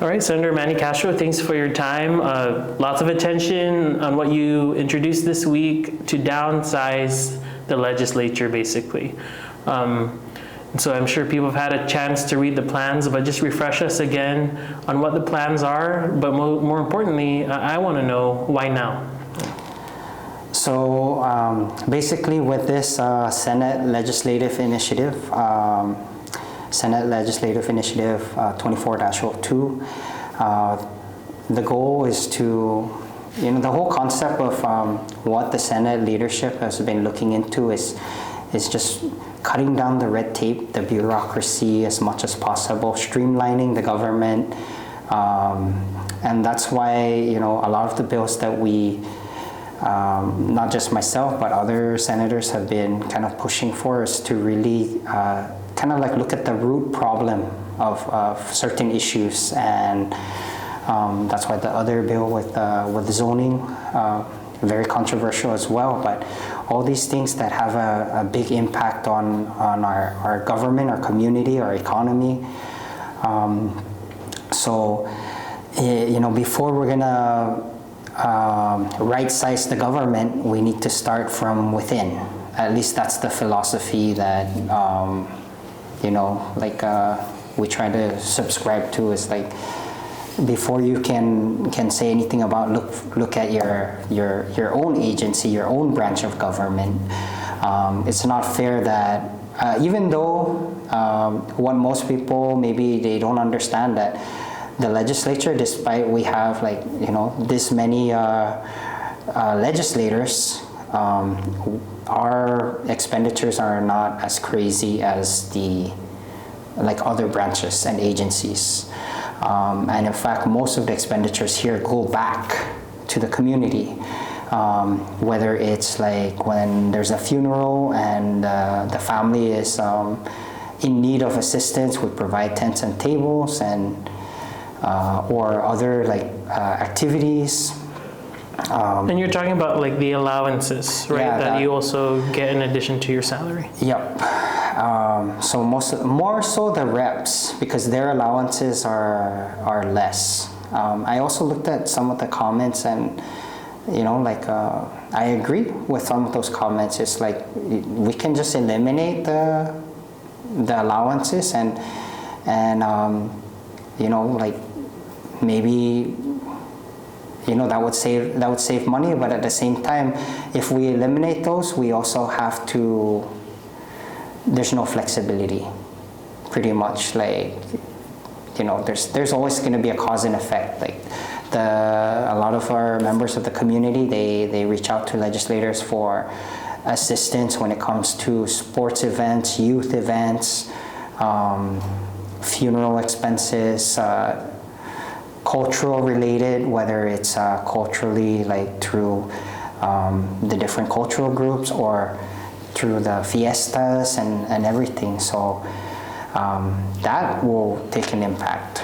All right, Senator Manny Castro, thanks for your time. Lots of attention on what you introduced this week to downsize the legislature, basically. So I'm sure people have had a chance to read the plans, but just refresh us again on what the plans are. But more importantly, I want to know why now. So basically with this Senate Legislative Initiative 24-02, the goal is to, the whole concept of what the Senate leadership has been looking into is just cutting down the red tape, the bureaucracy as much as possible, streamlining the government, and that's why a lot of the bills that we, not just myself but other senators have been kind of pushing for, is to really kind of like look at the root problem of certain issues, and that's why the other bill with zoning, very controversial as well. But all these things that have a big impact on our government, our community, our economy. So before we're gonna right-size the government, we need to start from within. At least that's the philosophy that we try to subscribe to, is like, before you can say anything about look at your own agency, your own branch of government. It's not fair that even though what most people, maybe they don't understand, that the legislature, despite we have this many legislators, our expenditures are not as crazy as the other branches and agencies. And in fact, most of the expenditures here go back to the community, whether it's like when there's a funeral and the family is in need of assistance, we provide tents and tables, and or other activities. And you're talking about the allowances, right? Yeah, that you also get in addition to your salary. Yep. So more so the reps, because their allowances are less. I also looked at some of the comments, and I agree with some of those comments. It's like we can just eliminate the allowances, and maybe that would save money. But at the same time, if we eliminate those, we also have to. There's no flexibility, pretty much. There's always going to be a cause and effect. A lot of our members of the community, they reach out to legislators for assistance when it comes to sports events, youth events, funeral expenses, cultural related, whether it's culturally through the different cultural groups or through the fiestas and everything. So that will take an impact.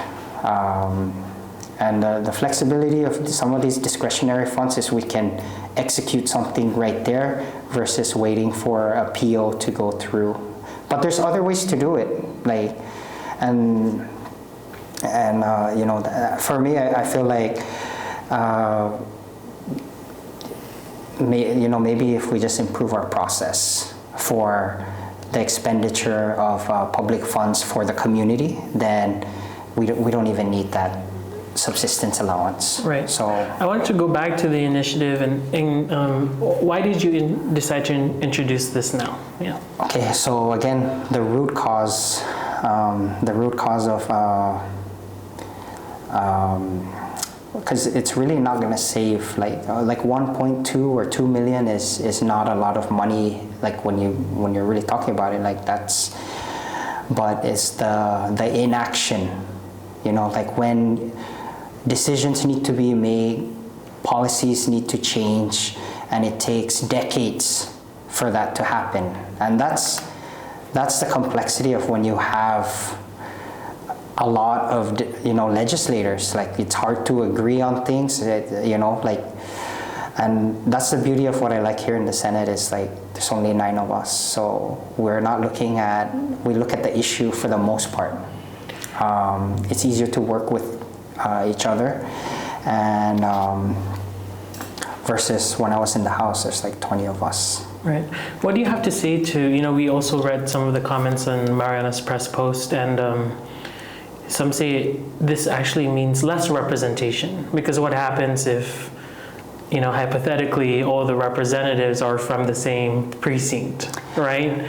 And the flexibility of some of these discretionary funds is we can execute something right there versus waiting for a PO to go through. But there's other ways to do it. For me, I feel like maybe if we just improve our process for the expenditure of public funds for the community, then we don't even need that subsistence allowance. Right. So I wanted to go back to the initiative and why did you decide to introduce this now? Yeah. Okay. So again, the root cause of because it's really not going to save like 1.2 or 2 million is not a lot of money, when you're really talking about it, that's, but it's the inaction, when decisions need to be made, policies need to change, and it takes decades for that to happen. And that's the complexity of when you have a lot of legislators. It's hard to agree on things, and that's the beauty of what I like here in the Senate is there's only 9 of us, so we look at the issue for the most part. It's easier to work with each other, and versus when I was in the House, there's like 20 of us. Right. What do you have to say to, we also read some of the comments on Marianas press post, and some say this actually means less representation, because what happens if, hypothetically, all the representatives are from the same precinct, right?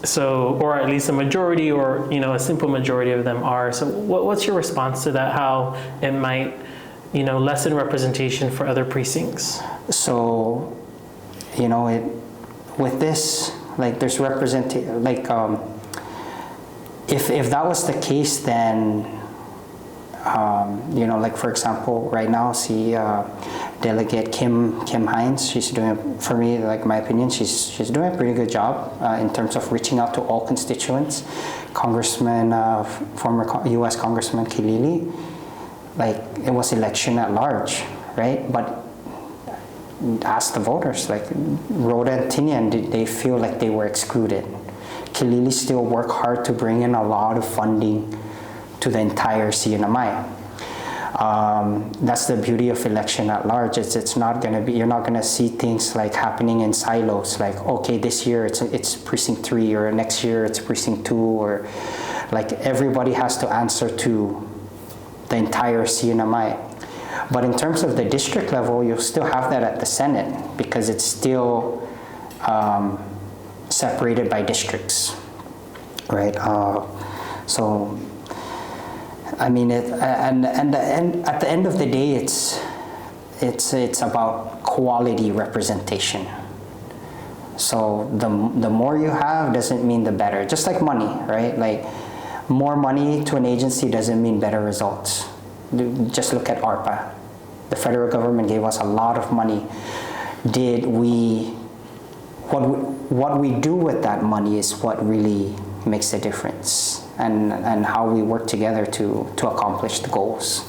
So, or at least a majority, or, a simple majority of them are. So what's your response to that? How it might, lessen representation for other precincts? So, with this, like, there's representation, like, if that was the case, then, like, for example, right now, see Delegate Kim Hines, she's doing, for me, like, my opinion, she's doing a pretty good job in terms of reaching out to all constituents. Congressman, former U.S. Congressman Kilili, like, it was election at large, right? But ask the voters, like Rhoda and Tinian, did they feel like they were excluded? Kilili still work hard to bring in a lot of funding to the entire CNMI. That's the beauty of election at large. It's not going to be, you're not going to see things like happening in silos, like, okay, this year it's precinct 3, or next year it's precinct 2, or like everybody has to answer to the entire CNMI. But in terms of the district level, you'll still have that at the Senate, because it's still separated by districts, right? So, I mean, at the end of the day, it's about quality representation. So the more you have doesn't mean the better. Just like money, right? Like, more money to an agency doesn't mean better results. Just look at ARPA. The federal government gave us a lot of money. What we do with that money is what really makes a difference, and how we work together to accomplish the goals.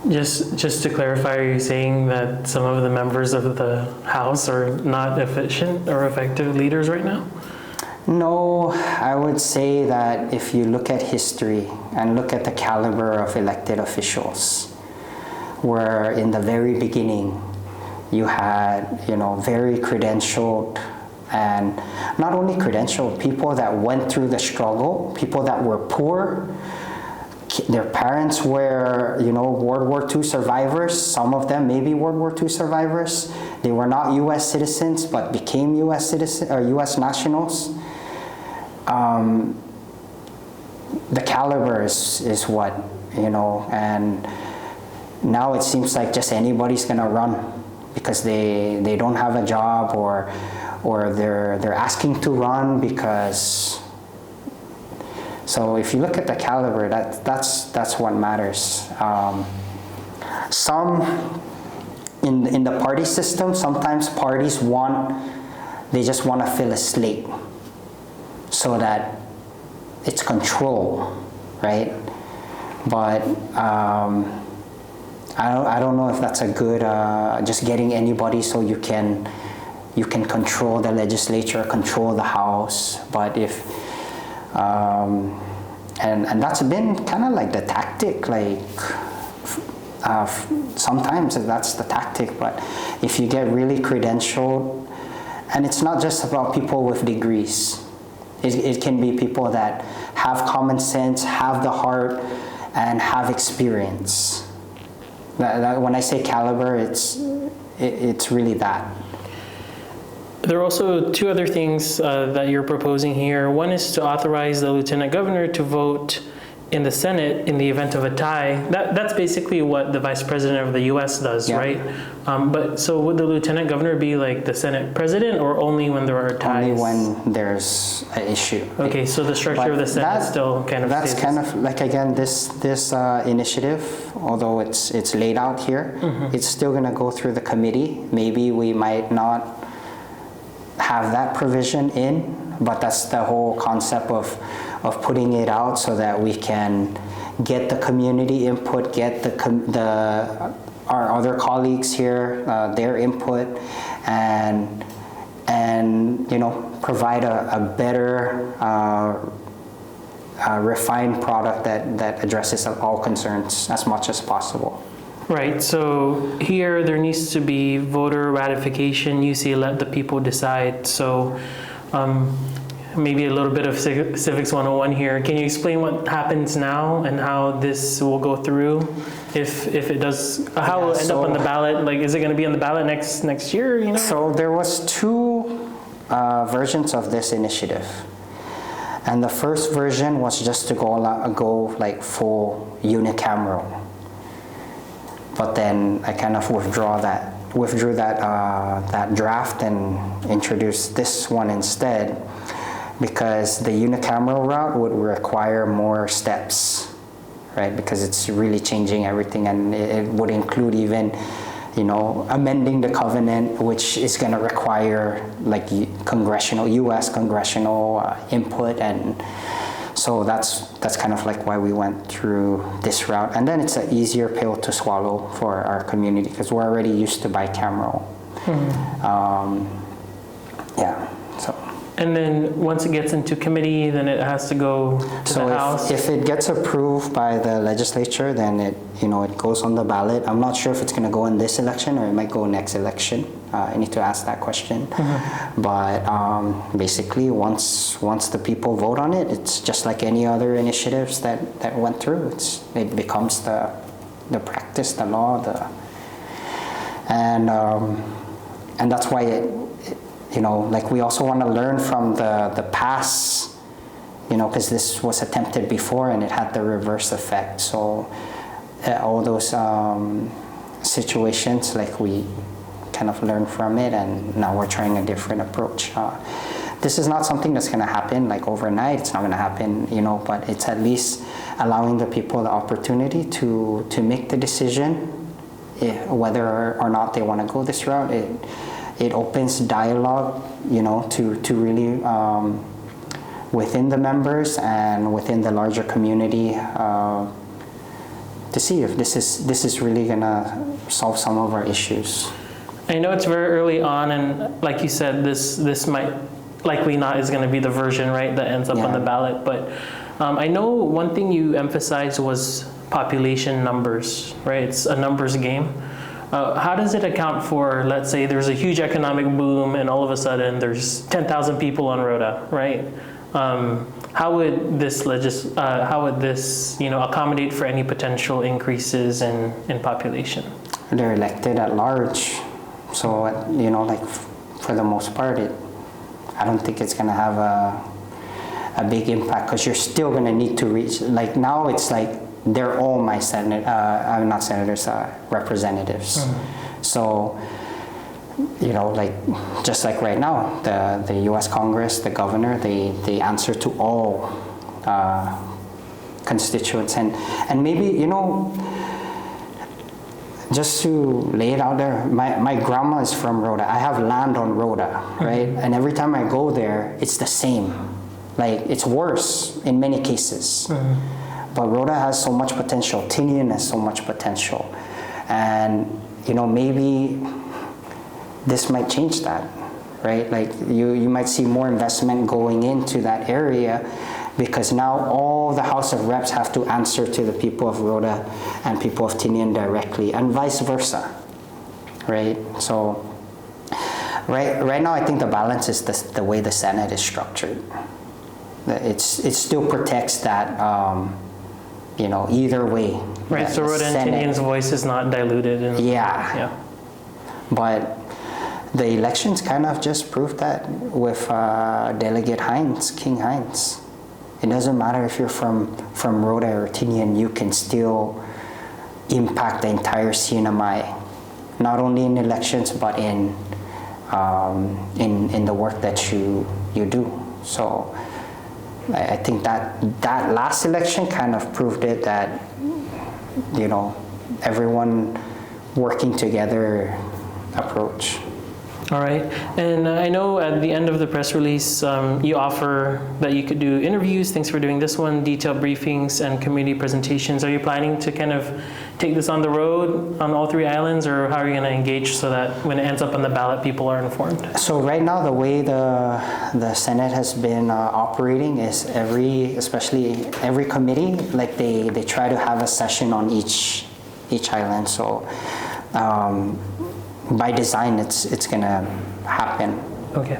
Just to clarify, are you saying that some of the members of the House are not efficient or effective leaders right now? No, I would say that if you look at history and look at the caliber of elected officials, where in the very beginning you had, very credentialed, and not only credentialed, people that went through the struggle, people that were poor, their parents were, World War II survivors, some of them maybe World War II survivors. They were not U.S. citizens, but became U.S. citizens or U.S. nationals. The caliber is what, and now it seems like just anybody's gonna run because they don't have a job, or they're asking to run because. So if you look at the caliber, that's what matters. Some in the party system, sometimes parties they just want to fill a slate so that it's control, right? But I don't know if that's a good just getting anybody so you can control the legislature, control the House. But if and that's been kind of like the tactic, like sometimes that's the tactic. But if you get really credentialed, and it's not just about people with degrees, it can be people that have common sense, have the heart, and have experience. That when I say caliber, it's really that. There are also two other things that you're proposing here. One is to authorize the Lieutenant Governor to vote in the Senate in the event of a tie. That's basically what the Vice President of the U.S. does, yeah. Right? But so would the Lieutenant Governor be like the Senate President, or only when there are ties? Only when there's an issue. Okay, so the structure of the Senate still kind of that's stays. Kind of like, again, this initiative, although it's laid out here, it's still going to go through the committee. Maybe we might not have that provision in, but that's the whole concept of putting it out so that we can get the community input, get our other colleagues here, their input, and provide a better refined product that addresses all concerns as much as possible. Right, so here there needs to be voter ratification. You say let the people decide. So maybe a little bit of Civics 101 here. Can you explain what happens now and how this will go through? If it does, how will it end up on the ballot? Like, is it going to be on the ballot next year? You know? So there was two versions of this initiative. And the first version was just to go like full unicameral. But then I kind of withdrew that draft and introduced this one instead, because the unicameral route would require more steps, right? Because it's really changing everything, and it would include even, amending the covenant, which is going to require like U.S. congressional input, and so that's kind of like why we went through this route. And then it's an easier pill to swallow for our community because we're already used to bicameral. So. And then once it gets into committee, then it has to go to the House? If it gets approved by the legislature, then it goes on the ballot. I'm not sure if it's going to go in this election or it might go next election. I need to ask that question. But basically, once the people vote on it, it's just like any other initiatives that went through. It becomes the practice, the law, and that's why like we also want to learn from the past, because this was attempted before and it had the reverse effect. So all those situations, like we kind of learned from it, and now we're trying a different approach. This is not something that's going to happen like overnight. It's not going to happen, but it's at least allowing the people the opportunity to make the decision whether or not they want to go this route. It opens dialogue, to really within the members and within the larger community to see if this is really gonna solve some of our issues. I know it's very early on, and like you said, this might likely not is going to be the version, right, that ends up on the ballot. But I know one thing you emphasized was population numbers, right? It's a numbers game. How does it account for, let's say there's a huge economic boom and all of a sudden there's 10,000 people on Rhoda, right? How would this accommodate for any potential increases in population? They're elected at large, so like for the most part, I don't think it's going to have a big impact, because you're still going to need to reach. Like now, it's like they're all my not senators, representatives. So, like just like right now, the U.S. Congress, the governor, they answer to all constituents, and maybe just to lay it out there, my grandma is from Rhoda. I have land on Rhoda, right? And every time I go there, it's the same. Like, it's worse in many cases. But Rhoda has so much potential. Tinian has so much potential. And, maybe this might change that, right? Like, you might see more investment going into that area, because now all the House of Reps have to answer to the people of Rhoda and people of Tinian directly, and vice versa, right? So right now, I think the balance is the way the Senate is structured. It still protects that, either way. Right, so Rhoda and Tinian's voice is not diluted. Yeah. But the elections kind of just proved that with Delegate King Hines. It doesn't matter if you're from Rhoda or Tinian, you can still impact the entire CNMI, not only in elections but in the work that you do. So I think that last election kind of proved it, that everyone working together approach. All right. And I know at the end of the press release, you offer that you could do interviews. Thanks for doing this one, detailed briefings and community presentations. Are you planning to kind of take this on the road on all 3 islands, or how are you going to engage so that when it ends up on the ballot, people are informed? So right now, the way the Senate has been operating is especially every committee, like they try to have a session on each island. So by design, it's gonna happen. Okay.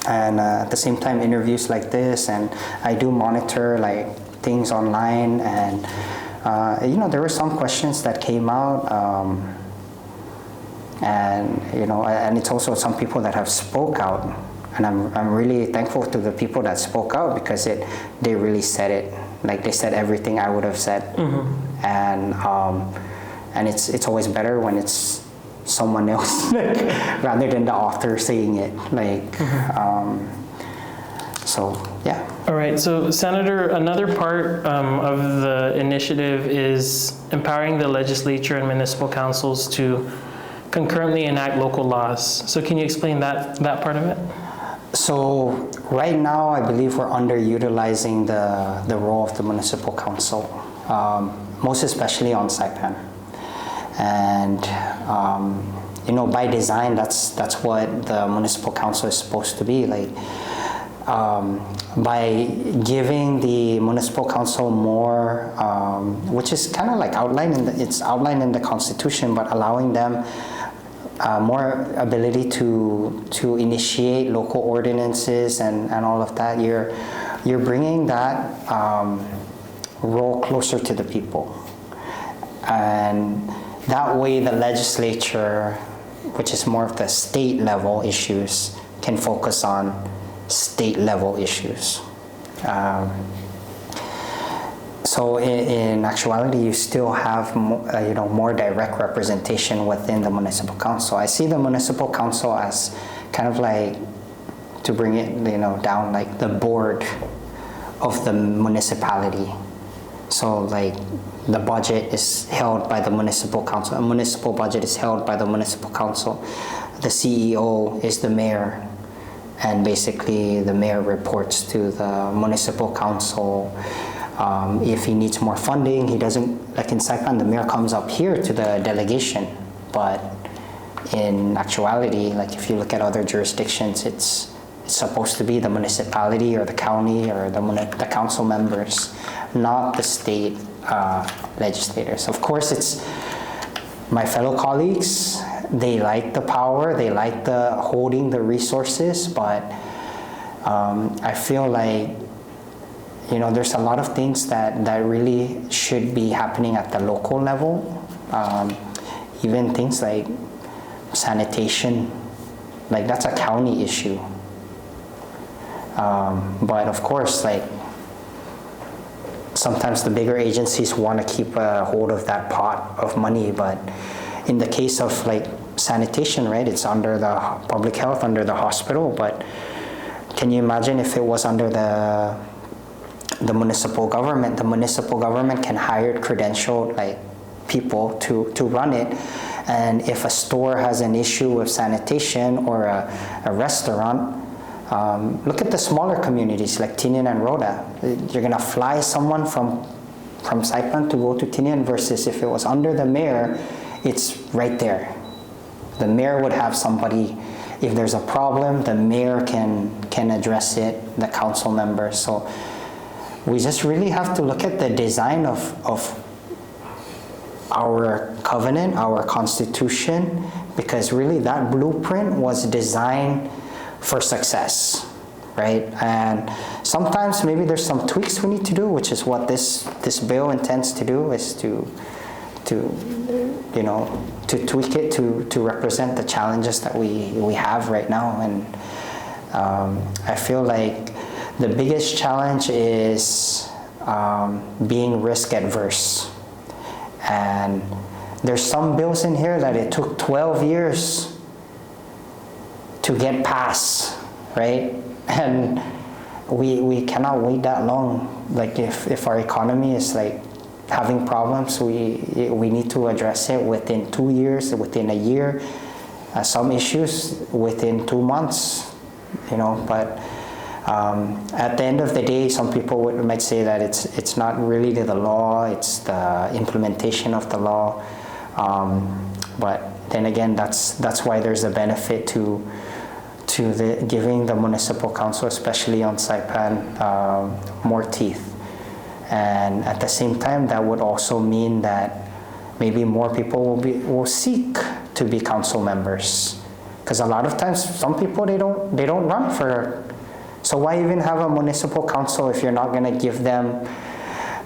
And at the same time, interviews like this, and I do monitor like things online, and there were some questions that came out, and it's also some people that have spoke out, and I'm really thankful to the people that spoke out, because they really said it, like they said everything I would have said, and it's always better when it's someone else rather than the author saying it, so yeah. All right, so Senator, another part of the initiative is empowering the legislature and municipal councils to concurrently enact local laws. So can you explain that part of it? So right now, I believe we're underutilizing the role of the municipal council, most especially on Saipan. And by design, that's what the municipal council is supposed to be like. By giving the municipal council more, which is kind of like outlined in the Constitution, but allowing them more ability to initiate local ordinances and all of that, you're bringing that role closer to the people, and that way the legislature, which is more of the state level issues, can focus on state level issues. So in actuality, you still have more direct representation within the municipal council. I see the municipal council as kind of like, to bring it down, like the board of the municipality. So like the budget is held by the municipal council. A municipal budget is held by the municipal council. The CEO is the mayor, and basically the mayor reports to the municipal council. If he needs more funding, he doesn't, like in Saipan, the mayor comes up here to the delegation, but in actuality, like if you look at other jurisdictions, it's supposed to be the municipality or the county or the council members, not the state legislators. Of course, it's my fellow colleagues. They like the power, they like the holding the resources, but I feel like there's a lot of things that really should be happening at the local level. Even things like sanitation, like that's a county issue. But of course, like sometimes the bigger agencies want to keep a hold of that pot of money, but in the case of like sanitation, right, it's under the public health, under the hospital, but can you imagine if it was under the municipal government? The municipal government can hire credentialed like people to run it, and if a store has an issue with sanitation or a restaurant, look at the smaller communities like Tinian and Rhoda. You're gonna fly someone from Saipan to go to Tinian, versus if it was under the mayor, it's right there. The mayor would have somebody, if there's a problem, the mayor can address it, the council members. So we just really have to look at the design of our covenant, our constitution, because really that blueprint was designed for success, right? And sometimes maybe there's some tweaks we need to do, which is what this bill intends to do, is to tweak it to represent the challenges that we have right now. And I feel like the biggest challenge is being risk adverse. And there's some bills in here that it took 12 years to get passed, right? And we cannot wait that long. Like if our economy is like having problems, we need to address it within 2 years, within a year. some issues within 2 months, but at the end of the day, some people might say that it's not really the law, it's the implementation of the law. But then again, that's why there's a benefit to giving the municipal council, especially on Saipan, more teeth. And at the same time, that would also mean that maybe more people will seek to be council members, because a lot of times some people they don't run for. So why even have a municipal council if you're not going to give them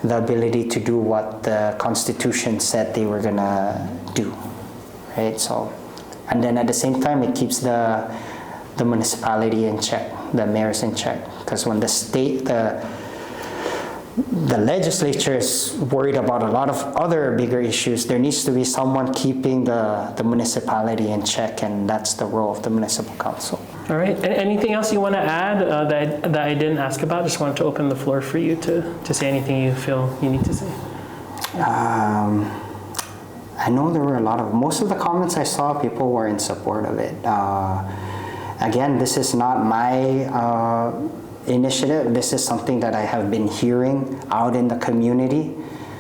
the ability to do what the Constitution said they were going to do, right? So, and then at the same time, it keeps the municipality in check, the mayors in check, because when the legislature is worried about a lot of other bigger issues, there needs to be someone keeping the municipality in check, and that's the role of the municipal council. All right. Anything else you want to add that I didn't ask about? Just wanted to open the floor for you to say anything you feel you need to say. I know there were most of the comments I saw, people were in support of it. Again, this is not my initiative. This is something that I have been hearing out in the community,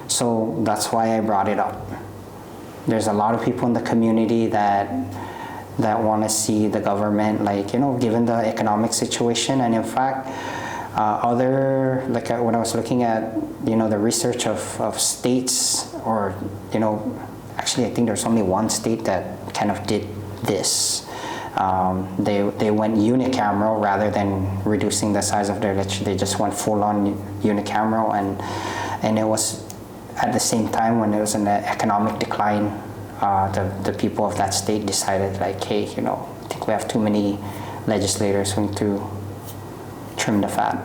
so that's why I brought it up. There's a lot of people in the community that want to see the government, given the economic situation, and in fact, when I was looking at, the research of states, or, actually I think there's only one state that kind of did this. They went unicameral rather than reducing the size of their legislature. They just went full-on unicameral, and it was at the same time when it was in the economic decline. The people of that state decided, hey, I think we have too many legislators. We need to trim the fat.